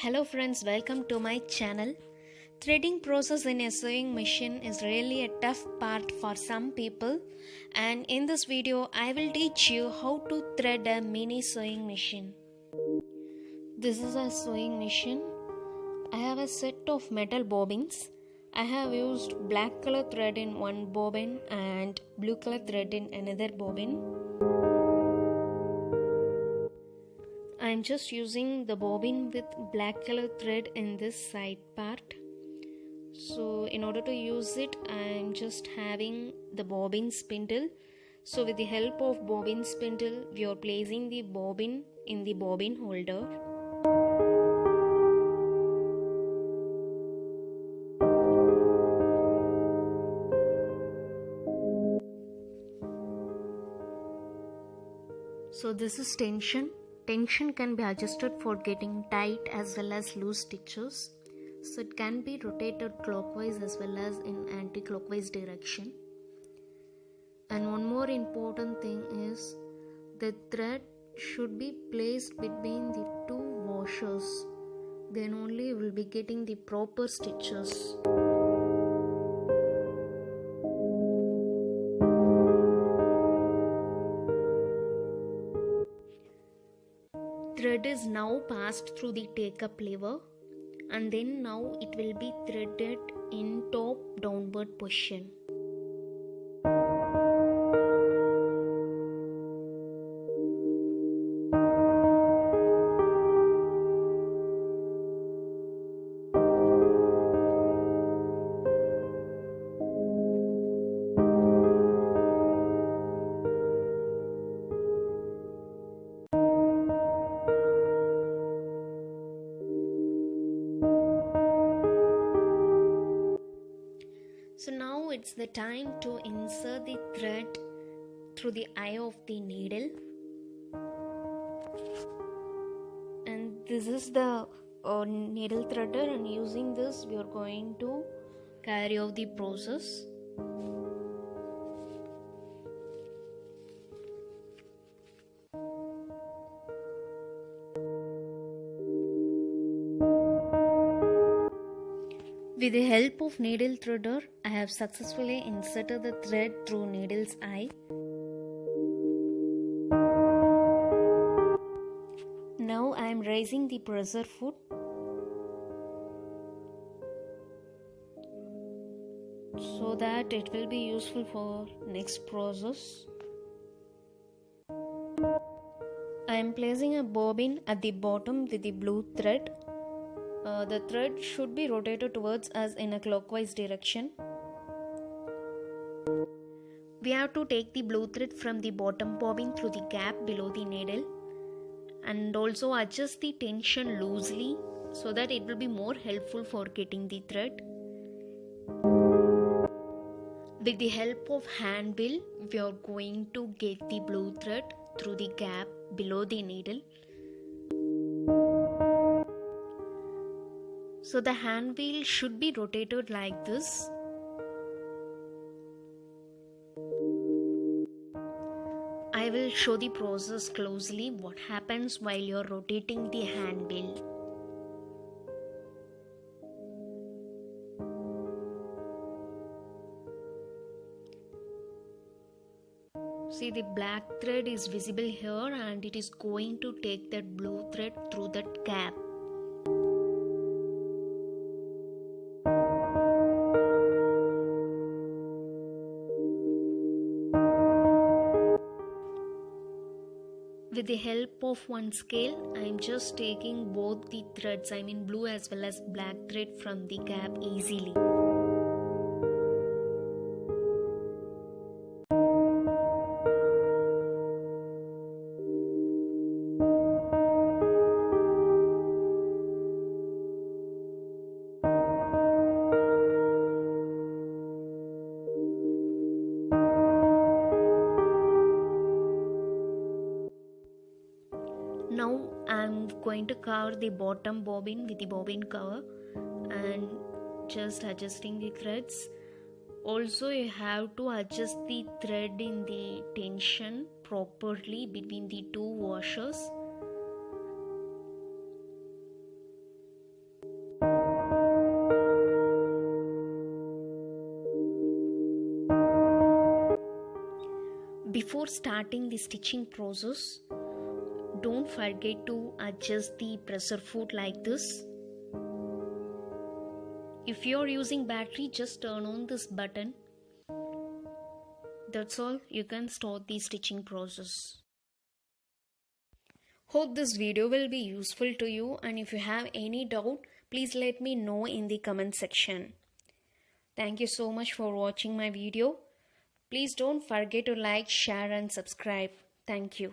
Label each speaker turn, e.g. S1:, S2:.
S1: Hello friends, welcome to my channel. Threading process in a sewing machine is really a tough part for some people, and in this video I will teach you how to thread a mini sewing machine. This is a sewing machine. I have a set of metal bobbins. I have used black color thread in one bobbin and blue color thread in another bobbin. I am just using the bobbin with black color thread in this side part. So in order to use it, I am just having the bobbin spindle. So with the help of bobbin spindle, we are placing the bobbin in the bobbin holder. So this is tension. Tension can be adjusted for getting tight as well as loose stitches. So it can be rotated clockwise as well as in anti-clockwise direction. And one more important thing is the thread should be placed between the two washers. Then only you will be getting the proper stitches. Thread is now passed through the take up lever, and then now it will be threaded in top downward position. So now it's the time to insert the thread through the eye of the needle, and this is the needle threader, and using this we are going to carry out the process. With the help of needle threader, I have successfully inserted the thread through needle's eye. Now I am raising the pressure foot. So that it will be useful for next process. I am placing a bobbin at the bottom with the blue thread. The thread should be rotated towards us in a clockwise direction. We have to take the blue thread from the bottom bobbin through the gap below the needle, and also adjust the tension loosely so that it will be more helpful for getting the thread. With the help of hand wheel, we are going to get the blue thread through the gap below the needle. So the hand wheel should be rotated like this. I will show the process closely what happens while you are rotating the hand wheel. See, the black thread is visible here, and it is going to take that blue thread through that gap. With the help of one scale, I am just taking both the threads, blue as well as black thread from the gap easily. Now I am going to cover the bottom bobbin with the bobbin cover and just adjusting the threads. Also, you have to adjust the thread in the tension properly between the two washers. Before starting the stitching process, don't forget to adjust the pressure foot like this. If you're using battery, just turn on this button. That's all, you can start the stitching process. Hope this video will be useful to you, and if you have any doubt, please let me know in the comment section. Thank you so much for watching my video. Please don't forget to like, share and subscribe. Thank you.